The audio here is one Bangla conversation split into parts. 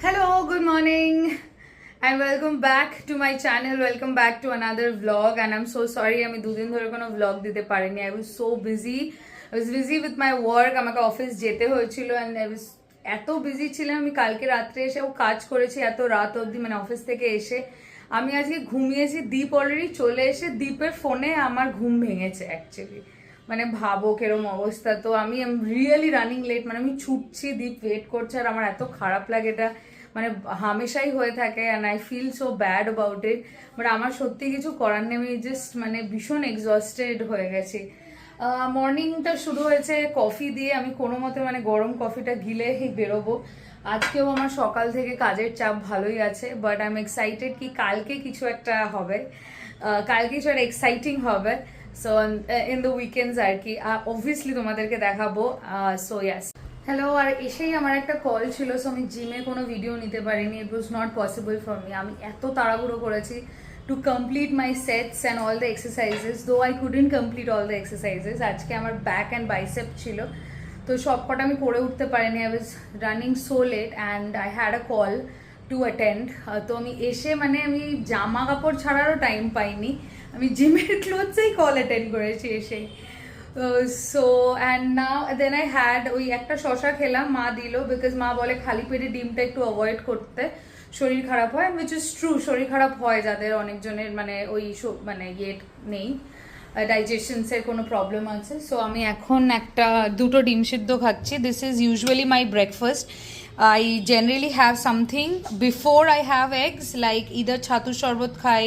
Hello, good morning and welcome back to my channel. Welcome back to another vlog and I'm so sorry আমি দুদিন ধরে কোনো vlog দিতে পারিনি. I was so busy. I was busy with my work. আমাকে অফিস যেতে হয়েছিল and I was এত বিজি ছিলাম আমি কালকে রাত্রে এসেও কাজ করেছি এত রাত অবধি মানে অফিস থেকে এসে আমি আজকে ঘুমিয়েছি দীপ অলরেডি চলে এসে দীপের ফোনে আমার ঘুম ভেঙেছে অ্যাকচুয়ালি মানে ভাবো কেরম অবস্থা তো আমি রিয়েলি রানিং লেট মানে আমি ছুটছি দীপ ওয়েট করছে আর আমার এত খারাপ লাগে এটা মানে হামেশাই হয়ে থাকে and I feel so bad about it but আমার সত্যি কিছু করার নেই আমি জাস্ট মানে ভীষণ এক্সস্টেড হয়ে গেছি মর্নিংটা শুরু হয়েছে কফি দিয়ে আমি কোনো মতে মানে গরম কফিটা গিলে বেরোবো আজকেও আমার সকাল থেকে কাজের চাপ ভালোই আছে বাট আই এম এক্সাইটেড কি কালকে কিছু একটা হবে কালকে কিছু একটা এক্সাইটিং হবে সো ইন দ্য উইকেন্ডস আর কি অবভিয়াসলি তোমাদেরকে দেখাবো সো ইয়াস হ্যালো আর এসেই আমার একটা কল ছিল সো আমি জিমে কোনো ভিডিও নিতে পারিনি it was not possible for me আমি এত তাড়াহুড়ো করেছি to complete my sets and all the exercises though I couldn't complete all the exercises আজকে আমার ব্যাক অ্যান্ড বাইসেপ ছিল তো সব কটা আমি করে উঠতে পারিনি I was running so late and I had a call to attend তো আমি এসে মানে আমি জামা কাপড় ছাড়ারও টাইম পাইনি আমি জিমের ক্লোথসেই কল অ্যাটেন্ড করেছি এসেই so and now then I had ওই একটা শশা খেলাম মা দিল বিকজ মা বলে খালি পেটে ডিমটা একটু অ্যাভয়েড করতে শরীর খারাপ হয় উইচ ইজ ট্রু শরীর খারাপ হয় যাদের অনেকজনের মানে ওই মানে ইয়ে নেই ডাইজেশনসের কোনো প্রবলেম আছে সো আমি এখন দুটো ডিম সিদ্ধ খাচ্ছি this is usually my breakfast I generally have something before I have eggs like either ছাতুর শরবত খাই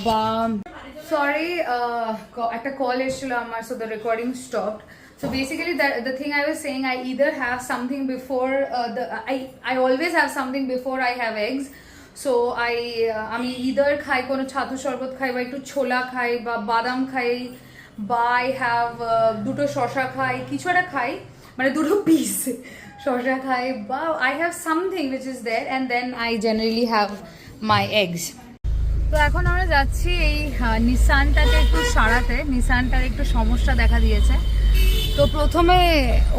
বা সরি একটা কল এসেছিল আমার so the recording stopped so basically the thing I was saying I either have something before I always have something before I have eggs so আমি either খাই কোনো ছাতু শরবত খাই বা একটু ছোলা খাই বা বাদাম খাই বা I have দুটো শশা খাই কিছু একটা খাই মানে দুটো পিস শশা খাই বা I have something which is there and then I generally have my eggs তো এখন আমরা যাচ্ছি এই নিসানটাকে একটু সারাতে নিসানটার একটু সমস্যা দেখা দিয়েছে তো প্রথমে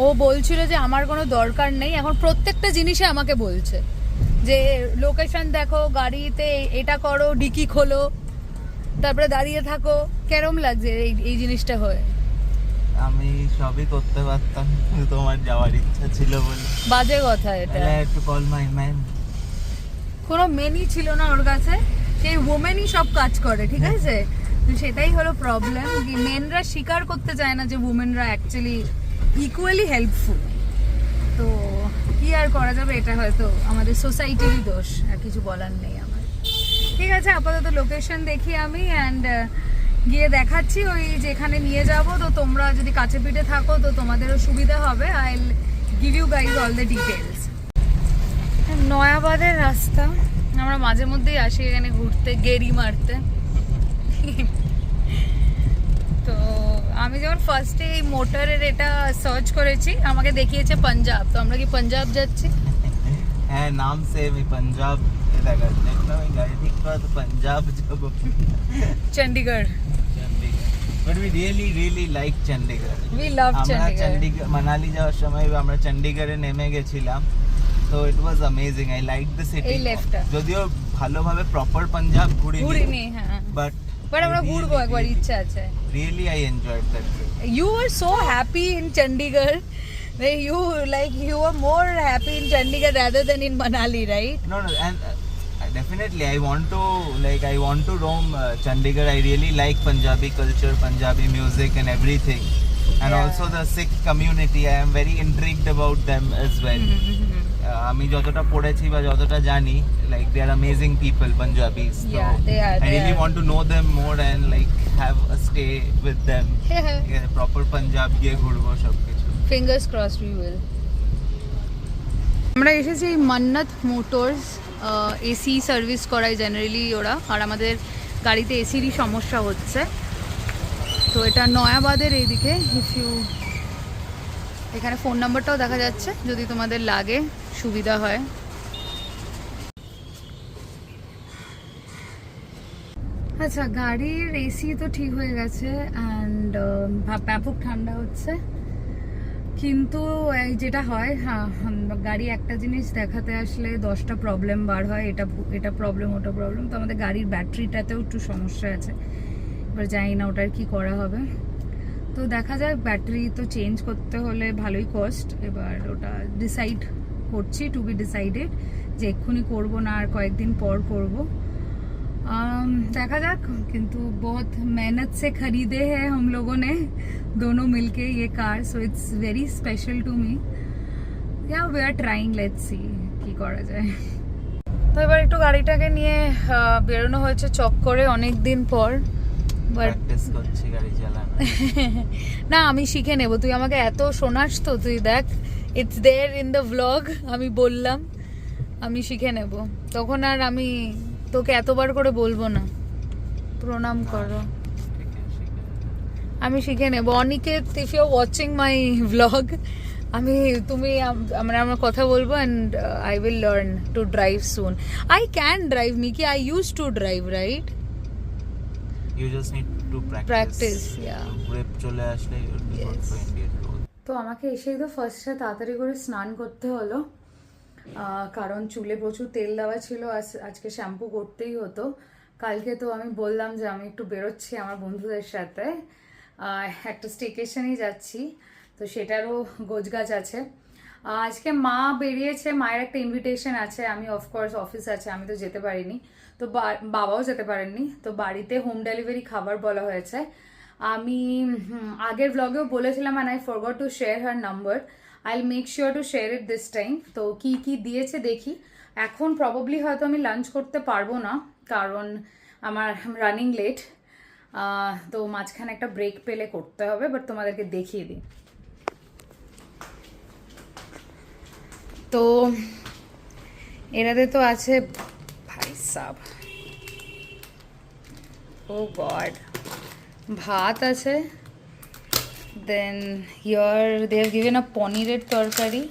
ও বলছিল যে আমার কোনো দরকার নেই এখন প্রত্যেকটা জিনিসে আমাকে বলছে যে লোকেশন দেখো গাড়িতে এটা করো ডিকি খোলো তারপরে দাঁড়িয়ে থাকো কেরম লাগছে এই জিনিসটা হয়ে আমি সবই করতে পারতাম কিন্তু তোমার যাওয়ার ইচ্ছা ছিল বলে বাজে কথা এটা একটু কল মাই ম্যান কোনো মেনই ছিল না ওর কাছে সেই ওমেনই সব কাজ করে ঠিক আছে সেটাই হলো প্রবলেম মেনরা স্বীকার করতে চায় না যে উমেনরা অ্যাকচুয়ালি ইকুয়ালি হেল্পফুল তো কি আর করা যাবে এটা হয়তো আমাদের সোসাইটিরই দোষ আর কিছু বলার নেই আমার ঠিক আছে আপাতত লোকেশন দেখি আমি অ্যান্ড গিয়ে দেখাচ্ছি ওই যেখানে নিয়ে যাব তো তোমরা যদি কাছে পিঠে থাকো তো তোমাদেরও সুবিধা হবে I will give you guys all the details নয়াবাদের রাস্তা আমরা মাঝে মধ্যেই আসি এখানে ঘুরতে গেরি মারতে তো আমি যখন ফার্স্টে এই মোটরের এটা সার্চ করেছি আমাকে দেখিয়েছে পাঞ্জাব তো আমরা কি পাঞ্জাব যাচ্ছি হ্যাঁ নাম সেম পাঞ্জাব দেখাচ্ছে আমি গাড়ি ঠিক করা তো পাঞ্জাব যাব Chandigarh but we really like Chandigarh we love আমরা চণ্ডীগড় মানালি যাওয়ার সময় আমরা চণ্ডীগড়ে নেমে গেছিলাম তো it was amazing I like the city যদিও ভালোভাবে প্রপার পাঞ্জাব ঘুরিনি হ্যাঁ বাট আমরা ঘুরবো একবার ইচ্ছা আছে really I enjoyed that trip you were so happy in Chandigarh you were more happy in Chandigarh rather than in Manali right no and definitely I want to roam Chandigarh I really like Punjabi culture Punjabi music and everything and also the Sikh community I am very intrigued about them as well আমি যতটা পড়েছি বা যতটা জানি like they are amazing people Punjabis so I really want to know them more and like have a stay with them proper Punjab গিয়ে ঘুরবো সবকিছু fingers crossed we will আমরা এসেছি মান্নাত মোটরস এসি সার্ভিস করায় জেনারেলি ওরা আর আমাদের গাড়িতে এসিরই সমস্যা হচ্ছে তো এটা নয়াবাদের এইদিকে ইফ ইউ এখানে ফোন নাম্বারটাও দেখা যাচ্ছে যদি তোমাদের লাগে সুবিধা হয় আচ্ছা গাড়ির এসি তো ঠিক হয়ে গেছে অ্যান্ড ব্যাপক ঠান্ডা হচ্ছে কিন্তু এই যেটা হয়, হ্যাঁ, গাড়ি একটা জিনিস দেখাতে আসলে 10টা প্রবলেম বার হয়, এটা প্রবলেম ওটা প্রবলেম। তো আমাদের গাড়ির ব্যাটারিটাতেও একটু সমস্যা আছে, এবার জানি না ওটার কি করা হবে। তো দেখা যাক, ব্যাটারি তো চেঞ্জ করতে হলে ভালোই কস্ট, এবার ওটা ডিসাইড করছি, টু বি ডিসাইডেড, যে এক্ষুনি করবো না আর কয়েকদিন পর করব। देखा जाक, किंतु बहुत मेहनत से खरीदे हैं हम लोगों ने दोनों मिलके ये car, so it's very special to me. Yeah we are trying, let's see কি করা যায়। তো এবার একটু গাড়িটাকে নিয়ে বেরোনো হয়েছে চক করে অনেক দিন পর, প্র্যাকটিস করছি গাড়ি চালানো। না আমি শিখে নেব, তুই আমাকে এত শোনাস তো, তুই দেখ it's there in the vlog, আমি বললাম আমি শিখে নেব, তখন আর আমি তোকে এতবার করে বলবো না। প্রণাম করো, আমি শিখে নেব। Aniket, if you are watching my vlog, তুমি আমরা কথা বলবো, and I will learn to drive soon. I can drive, Mickey, I use to drive, right? You just need to practice, yeah. Grip চলে আসলে you will be good for Indian road. তো আমাকে এসেই তো ফার্স্টে তাড়াতাড়ি করে স্নান করতে হলো, কারণ চুলে প্রচুর তেল দেওয়া ছিল, আজকে শ্যাম্পু করতেই হতো। কালকে তো আমি বললাম যে আমি একটু বেরোচ্ছি আমার বন্ধুদের সাথে, একটা স্টেকেশনেই যাচ্ছি, তো সেটারও গোছগাছ আছে। আজকে মা বেরিয়েছে, মায়ের একটা ইনভিটেশন আছে, আমি অফকোর্স অফিস আছে, আমি তো যেতে পারিনি, তো বাবাও যেতে পারেননি, তো বাড়িতে হোম ডেলিভারি খাবার বলা হয়েছে। আমি আগের ব্লগেও বলেছিলাম, and I forgot to share her number, I will make sure to share it this time. তো কি কি দিয়েছে দেখি। এখন প্রবাবলি হয়তো আমি লাঞ্চ করতে পারবো না, কারণ আমার রানিং লেট, তো মাঝখানে একটা ব্রেক পেলে করতে হবে, বাট তোমাদেরকে দেখিয়ে দিই। তো এরাতে তো আছে, ভাই সাব, ও গড, ভাত আছে, then here they have given a পনিরের তরকারি,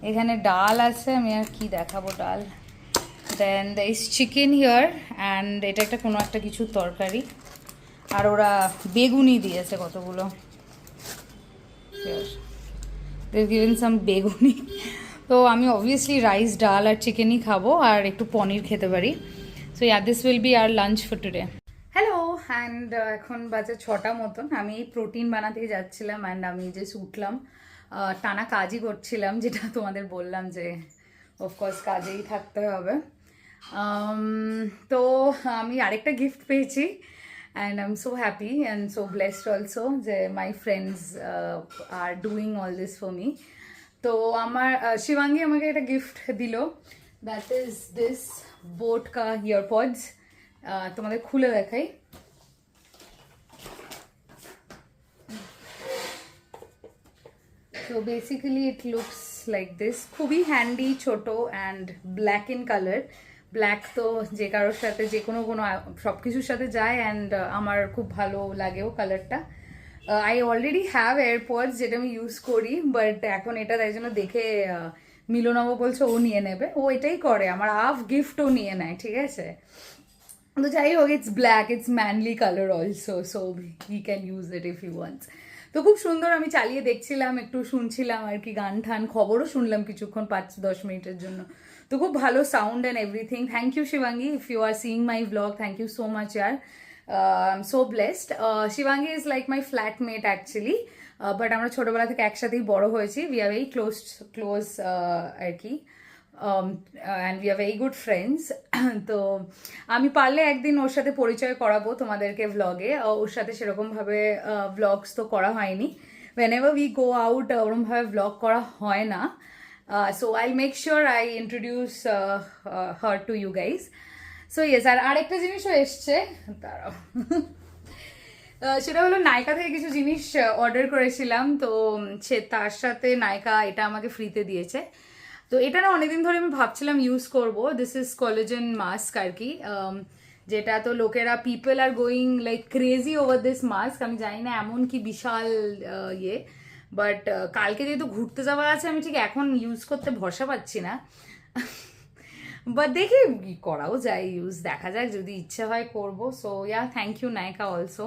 এখানে ডাল আছে, আমি আর কি দেখাবো ডাল, then the is chicken here, and এটা একটা কোনো একটা কিছু তরকারি, আর ওরা বেগুনি দিয়েছে কতগুলো, দে হ্যাভ গিভেন সাম বেগুনি। তো আমি অবভিয়াসলি রাইস, ডাল আর চিকেনই খাবো, আর একটু পনির খেতে পারি। So yeah, this will be hour lunch for today. Hello, and এখন বাজে 6টা মতন, আমি এই প্রোটিন বানাতে যাচ্ছিলাম, অ্যান্ড আমি যে উঠলাম, টানা কাজই করছিলাম, যেটা তোমাদের বললাম যে অফকোর্স কাজেই থাকতে হবে। তো আমি আরেকটা গিফট পেয়েছি, and I am so happy and so blessed also যে my friends are doing all this for me. তো আমার শিবাঙ্গী আমাকে একটা গিফট দিল, দ্যাট ইজ দিস বোটকা ইয়ারপডস, তোমাদের খুলে দেখাই। So basically it looks like this, খুবই হ্যান্ডি, ছোট and black in colour. Black তো যে কারোর সাথে যে কোনো সব কিছুর সাথে যায়, অ্যান্ড আমার খুব ভালো লাগেও কালারটা। আই অলরেডি হ্যাভ এয়ারপডস, যেটা আমি ইউজ করি, বাট এখন এটা তাই জন্য দেখে মিলনাবো বলছে ও নিয়ে নেবে, ও এটাই করে, আমার হাফ গিফটও নিয়ে নেয়, ঠিক আছে। তো যাই হোক, it's black, it's manly colour also, so he can use it if he wants. তো খুব সুন্দর, আমি চালিয়ে দেখছিলাম, একটু শুনছিলাম আর কি, গান ঠান, খবরও শুনলাম কিছুক্ষণ, 5-10 মিনিটের জন্য। তো খুব ভালো sound and everything. Thank you Shivangi, if you are seeing my blog, thank you so much ইয়ার, I am so blessed. Shivangi is like my flatmate actually, but আমরা ছোটোবেলা থেকে একসাথেই বড় হয়েছি, উই আর ভেরি ক্লোজ আর কি, and we are very good friends. তো আমি পারলে একদিন ওর সাথে পরিচয় করাবো তোমাদেরকে ভ্লগে, ওর সাথে সেরকমভাবে ভ্লগস তো করা হয়নি, whenever we go out ওরমভাবে ভ্লগ করা হয় না, so I'll make sure I introduce her to you guys. So yes, আর আরেকটা জিনিসও এসছে, দাঁড়াও, সেটা হলো নায়কা থেকে কিছু জিনিস অর্ডার করেছিলাম, তো সে তার সাথে নায়কা এটা আমাকে ফ্রিতে দিয়েছে। তো এটা না অনেকদিন ধরে আমি ভাবছিলাম ইউজ করব, দিস ইজ কোলাজেন মাস্ক আর কি, যেটা তো লোকেরা people are going like crazy over this mask, আমি জানি না এমন কি বিশাল ইয়ে, বাট কালকে যেহেতু ঘুরতে যাওয়া আছে, আমি ঠিক এখন ইউজ করতে ভরসা পাচ্ছি না, বাট দেখি করাও যায় ইউজ, দেখা যাক, যদি ইচ্ছা হয় করবো। So yeah, thank you Nykaa also.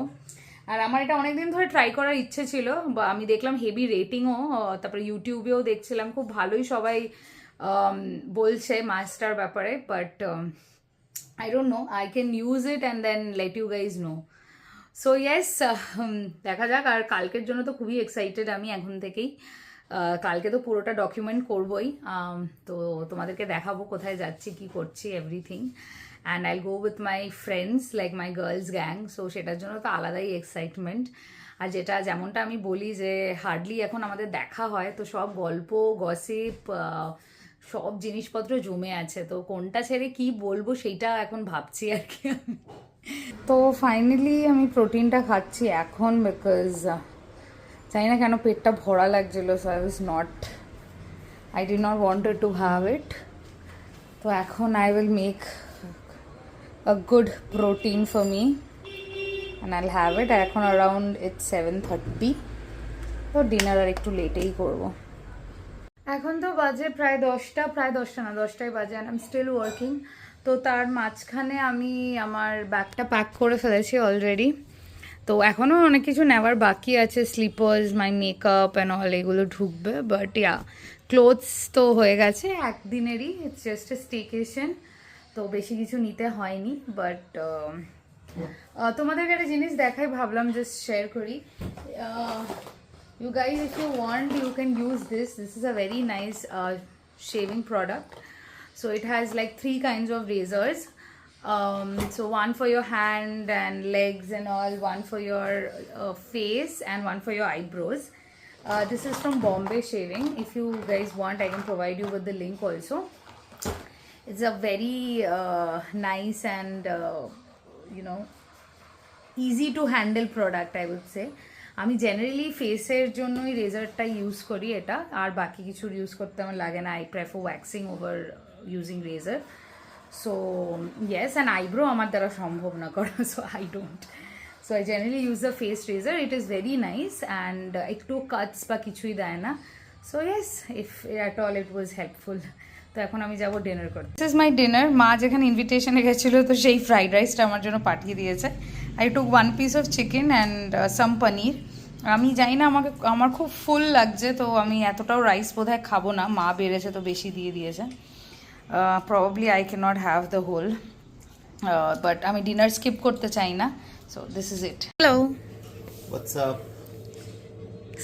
আর আমার এটা অনেকদিন ধরে ট্রাই করার ইচ্ছে ছিল, বা আমি দেখলাম হেভি রেটিংও, তারপরে ইউটিউবেও দেখছিলাম খুব ভালোই সবাই বলছে মাছটার ব্যাপারে, but I don't know. I can use it and then let you guys know. So yes, দেখা যাক। আর কালকের জন্য তো খুবই এক্সাইটেড আমি এখন থেকেই। কালকে তো পুরোটা ডকুমেন্ট করবই, তো তোমাদেরকে দেখাবো কোথায় যাচ্ছি, কি করছি, এভরিথিং। অ্যান্ড আইল go with my friends, like my girls gang. So সেটার জন্য তো আলাদাই এক্সাইটমেন্ট। আর যেমনটা আমি বলি যে হার্ডলি এখন আমাদের দেখা হয়, তো সব গল্প গসিপ সব জিনিসপত্র জমে আছে, তো কোনটা ছেড়ে কি বলবো সেইটা এখন ভাবছি আর কি। তো ফাইনালি আমি প্রোটিনটা খাচ্ছি এখন, বিকজ জানি না কেন পেটটা ভরা লাগছিল, so I did not wanted to have it. তো এখন I will make a good protein for me and আইল হ্যাভ ইট। আর এখন অ্যারাউন্ড ইটস 7:30, তো ডিনার আর একটু লেটেই করবো। এখন তো বাজে প্রায় 10টা না 10টাই বাজে, and I am still working. তো তার মাঝখানে আমি আমার ব্যাগটা প্যাক করে ফেলেছি অলরেডি। তো এখনও অনেক কিছু নেওয়ার বাকি আছে, sleepers, my makeup and all, এগুলো ঢুকবে। বাট ইয়া, ক্লোথস তো হয়ে গেছে একদিনেরই, ইটস জাস্ট এ স্টেকেশন, তো বেশি কিছু নিতে হয়নি। বাট তোমাদেরকে একটা জিনিস দেখাই, ভাবলাম জাস্ট শেয়ার করি। You guys, if you want, you can use this. This is a very nice shaving product. So it has like 3 kinds of razors. So one for your hand and legs and all, one for your face, and one for your eyebrows. This is from Bombay Shaving. If you guys want, I can provide you with the link also. It's a very nice and easy to handle product, I would say. আমি জেনারেলি ফেসের জন্যই রেজারটা ইউজ করি এটা, আর বাকি কিছুর ইউজ করতে আমার লাগে না। I prefer waxing over using razor. So yes, and eyebrow আমার দ্বারা সম্ভব না করা, so I don't. So I generally use the face razor, it is very nice, and একটু কাটস বা কিছুই দেয় না। So yes, if at all it was helpful. তো এখন আমি যাবো ডিনার করতে। This is my dinner. মা যেখানে ইনভিটেশনে গেছিলো, তো সেই ফ্রাইড রাইসটা আমার জন্য পাঠিয়ে দিয়েছে। I took 1 piece of chicken and some paneer. আমি জানি না, আমার খুব ফুল লাগছে, তো আমি এতটাও রাইস বোধহয় খাবো না। মা বেড়েছে তো বেশি দিয়ে দিয়েছে। Probably I can not have the whole, but আমি ডিনার স্কিপ করতে চাই না। So this is it. Hello, what's up?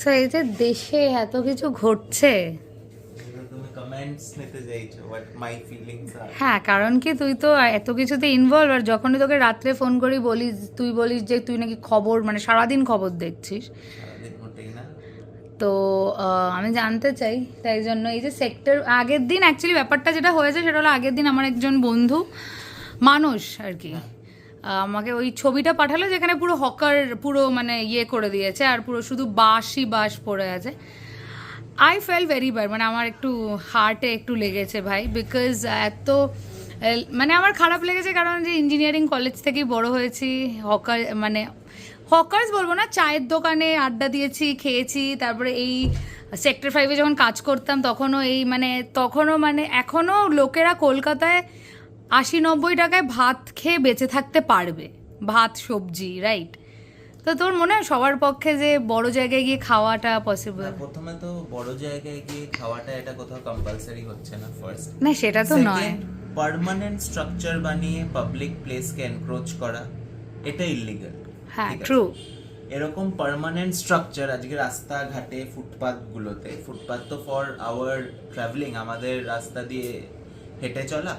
So এই যে দেশে এত কিছু ঘটছে, হ্যাঁ, কারণ কি তুই তো এত কিছুতে ইনভলভ, আর যখনই তোকে রাত্রে ফোন করি বলিস যে তুই নাকি খবর, মানে সারাদিন খবর দেখছিস। তো আমি জানতে চাই, তাই জন্য এই যে সেক্টর, আগের দিন অ্যাকচুয়ালি ব্যাপারটা যেটা হয়েছে সেটা হলো, আগের দিন আমার একজন বন্ধু মানুষ আর কি আমাকে ওই ছবিটা পাঠালো, যেখানে পুরো হকার পুরো মানে ইয়ে করে দিয়েছে, আর পুরো শুধু বাঁশ পড়ে আছে। আই ফেল ভেরি ব্যাড, মানে আমার একটু হার্টে একটু লেগেছে ভাই, বিকজ এত মানে আমার খারাপ লেগেছে, কারণ যে ইঞ্জিনিয়ারিং কলেজ থেকেই বড় হয়েছি, হকার্স বলবো না, চায়ের দোকানে আড্ডা দিয়েছি, খেয়েছি। তারপরে এই সেক্টর 5-এ যখন কাজ করতাম তখনও এখনও লোকেরা কলকাতায় 80-90 টাকায় ভাত খেয়ে বেঁচে থাকতে পারবে, ভাত সবজি, রাইট? তো তোর মনে হয় সবার পক্ষে যে বড় জায়গায় গিয়ে খাওয়াটা পসিবল? প্রথমে তো বড় জায়গায় গিয়ে খাওয়াটা এটা কোথাও কম্পালসারি হচ্ছে না, ফার্স্ট। না, সেটা তো নয়। পার্মানেন্ট স্ট্রাকচার বানিয়ে পাবলিক প্লেসকে এনক্রোচ করা, এটা ইল্লিগাল। হ্যাঁ, ট্রু। এরকম পার্মানেন্ট স্ট্রাকচার আজকে রাস্তাঘাটে, ফুটপাথ তো ফর আওয়ার ট্রাভেলিং, আমাদের রাস্তা দিয়ে হেঁটে চলা,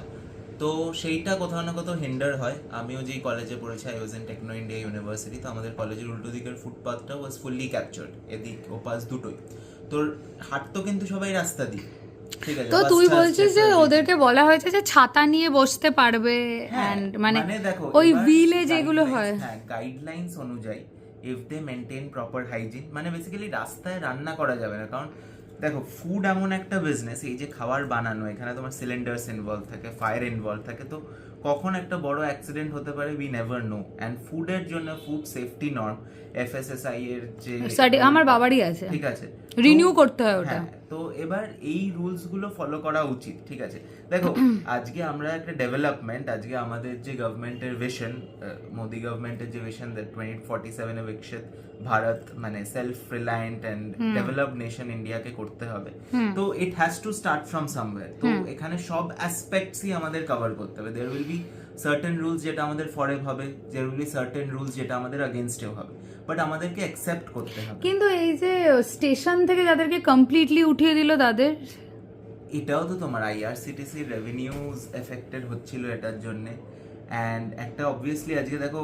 তো সেইটা কোথাও না কোথাও হিন্ডার হয়। আমিও যেই কলেজে পড়েছি, I was in Techno India University, তো আমাদের কলেজের উল্টো দিকের ফুটপাথটা ওয়াজ ফুললি ক্যাপচার্ড, এদিক ওপাশ দুটোই। তোর হাঁটতো কিন্তু সবাই রাস্তা দিয়ে, ঠিক আছে। তো তুই বলছিস যে ওদেরকে বলা হয়েছে যে ছাতা নিয়ে বসতে পারবে, এন্ড মানে ওই হুইলে যেগুলো হয়, হ্যাঁ, গাইডলাইনস অনুযায়ী if they maintain proper hygiene, মানে বেসিক্যালি রাস্তায় রান্না করা যাবে না। কারণ দেখো, ফুড এমন একটা বিজনেস, এই যে খাবার বানানো, এখানে তোমার সিলিন্ডার্স ইনভলভ থাকে, ফায়ার ইনভলভ থাকে, তো কখন একটা বড় অ্যাক্সিডেন্ট হতে পারে উই নেভার নো। অ্যান্ড ফুডের জন্য ফুড সেফটি নর্ম FSSAI এর যে আমার বাবারই আছে, ঠিক আছে, রিনিউ করতে হয় ওটা। তো এবার এই রুলস গুলো ফলো করা উচিত, ঠিক আছে। দেখো আজকে আমরা একটা ডেভেলপমেন্ট, আজকে আমাদের যে গভর্নমেন্টের ভিশন, মোদি গভর্নমেন্টের যে ভিশন 2047 এ বিকশিত ভারত, মানে self reliant and developed nation ইন্ডিয়াকে করতে হবে। তো it has to start from somewhere. তো এখানে সব অ্যাসপেক্টসই আমাদের কভার করতে হবে। There will be certain rules যেটা আমাদের ফরে হবে, there will be certain rules যেটা আমাদের अगेंस्टে হবে, বাট আমাদেরকে অ্যাকসেপ্ট করতে হবে। কিন্তু এই যে স্টেশন থেকে যাদেরকে কমপ্লিটলি উঠিয়ে দিল তাদের, এটাও তো তোমার IRCTC রেভিনিউজ এফেক্টেড হচ্ছিল এটার জন্য। এন্ড একটা অবভিয়াসলি আজকে দেখো,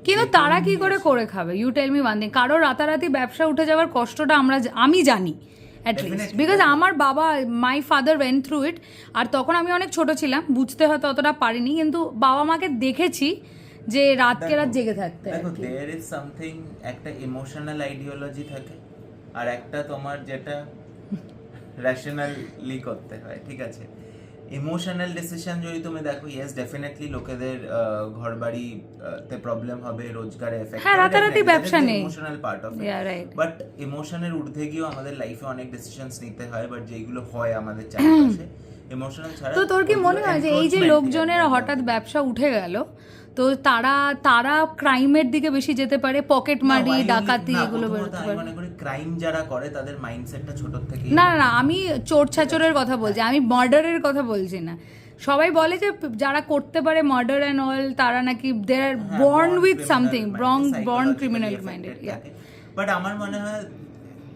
কিন্তু তারা কি করে খাবে? You tell me one thing, কারো রাতারাতি ব্যবসা উঠে যাওয়ার কষ্টটা আমি জানি অ্যাটলিস্ট, বিকজ আমার বাবা, my father went through it. আর তখন আমি অনেক ছোট ছিলাম, বুঝতে হয়তো অতটা পারিনি, কিন্তু বাবা মাকে দেখেছি যে রাতকে রাত জেগে থাকতে। দেখো দেয়ার ইজ সামথিং, একটা ইমোশনাল আইডিওলজি থাকে আর একটা তোমার যেটা রেশনালি করতে হয়, ঠিক আছে। ইমোশনাল ডিসিশন যদি তুমি দেখো, ইয়েস ডেফিনেটলি লোকেদের ঘর বাড়ি তে প্রবলেম হবে, রোজগারে এফেক্ট হবে, রাতারাতি ব্যবসা নেই, emotional part of it. But ইমোশনের ঊর্ধ্বে গিয়েও আমাদের লাইফে অনেক ডিসিশনস নিতে হয়, বাট যেগুলো হয় আমাদের চারপাশে ইমোশনাল ছাড়া। তো তোর কি মনে হয় যে এই যে লোকজনের হঠাৎ ব্যবসা উঠে গেল, তো তারা ক্রাইমের দিকে বেশি যেতে পারে, পকেট মারি, ডাকাতি, এগুলো বেরোতে পারে? মনে করি ক্রাইম যারা করে তাদের মাইন্ডসেটটা ছোট থেকে, না, আমি চোর ছাচরের কথা বলছি, আমি মার্ডারের কথা বলছি না। সবাই বলে যে যারা করতে পারে মার্ডার এন্ড অল, তারা নাকি they are born with something, born criminal minded. But আমার মনে হয়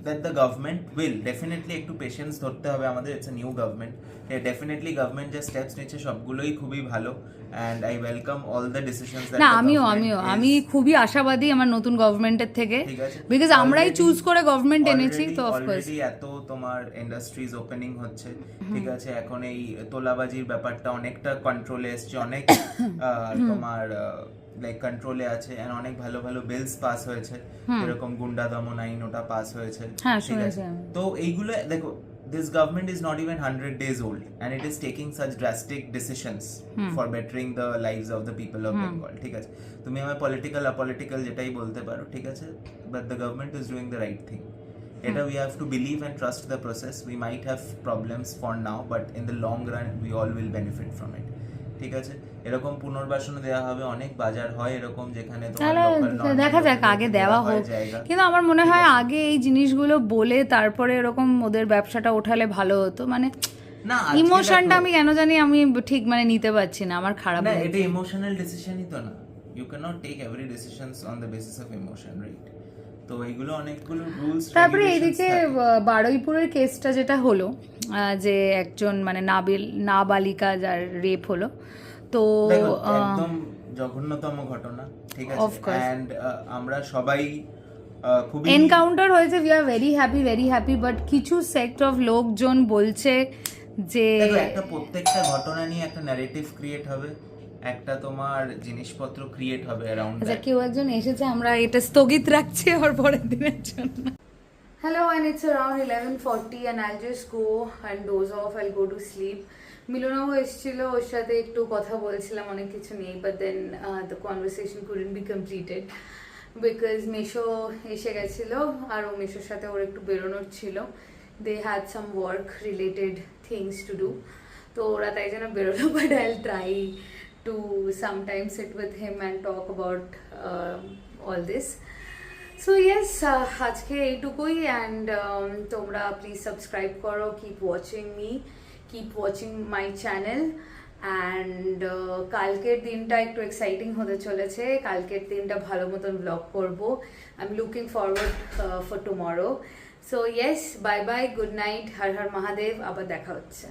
that the government will definitely একটু পেশেন্স ধরতে হবে আমাদের। It's a new government, definitely government যে স্টেপস নিচ্ছে সবগুলোই খুবই ভালো, and I welcome all the decisions that. না, আমি খুবই আশাবাদী আমার নতুন গভর্নমেন্টের থেকে, বিকজ আমরাই চুজ করে গভর্নমেন্ট এনেছি। তো অফকোর্স এত তোমার ইন্ডাস্ট্রিজ ওপেনিং হচ্ছে, ঠিক আছে। এখন এই তোলাবাজির ব্যাপারটা অনেকটা কন্ট্রোলে এসছে, অনেক তোমার লাইক কন্ট্রোলে আছে, এন্ড অনেক ভালো ভালো বিলস পাস হয়েছে, এরকম গুন্ডা দমন আইন ওটা পাস হয়েছে, ঠিক আছে। তো এইগুলো দেখো, this government is not even 100 days old and it is taking such drastic decisions for bettering the lives of the people of Bengal, ঠিক আছে। তুমি আমার পলিটিক্যাল অপলিটিক্যাল যেটাই বলতে পারো, ঠিক আছে, but the government is doing the right thing. এটা we have to believe and trust the process. We might have problems for now, but in the long run we all will benefit from it, ঠিক আছে। এরকম পুনর্বাসন দেওয়া হবে, অনেক বাজার হয় এরকম যেখানে দেখা যাক, আগে দেওয়া হোক। কিন্তু আমার মনে হয় আগে এই জিনিসগুলো বলে তারপরে এরকম ওদের ব্যবসাটা ওঠালে ভালো হতো। মানে না, ইমোশনটা আমি কেন জানি আমি ঠিক মানে নিতে পারছি না, আমার খারাপ লাগে। এটা ইমোশনাল ডিসিশনই তো না, you can not take every decisions on the basis of emotion, right? তো এইগুলো অনেকগুলো রুলস। তারপরে এইদিকে বারুইপুরের কেসটা যেটা হলো, যে একজন মানে নাবালিকা যার রেপ হলো, তো একদম জঘন্যতম ঘটনা, ঠিক আছে। এন্ড আমরা সবাই খুবই এনকাউন্টার হয়েছে, we are very happy, but কিছু সেক্ট অফ লোকজন বলছে যে একটা প্রত্যেকটা ঘটনা নিয়ে একটা ন্যারেটিভ ক্রিয়েট হবে, একটা তোমার জিনিসপত্র ক্রিয়েট হবে অ্যারাউন্ড দ্যাট। কেউ একজন এসেছে, আমরা এটা স্থগিত রাখছি আর পরের দিনের জন্য। Hello, and it's around 11:40 and I'll just go and doze off. I'll go to sleep. মিলনাও এসেছিল, ওর সাথে একটু কথা বলছিলাম অনেক কিছু নিয়ে, but then the conversation couldn't be completed because মেশো এসে গেছিল আর ও মেশোর সাথে ওর একটু বেরোনোর ছিল। They had some work related things to do, তো ওরা তাই জন্য বেরোলো, but I'll try to sometimes sit with him and talk about all this. So yes, আজকে এইটুকুই, and তোমরা প্লিজ সাবস্ক্রাইব করো, keep watching me, keep watching my channel. And কালকের দিনটা একটু এক্সাইটিং হতে চলেছে, কালকের দিনটা ভালো মতন ব্লগ করবো। I am looking forward for tomorrow. So yes, bye bye, good night, হর হর মহাদেব, আবার দেখা হচ্ছে।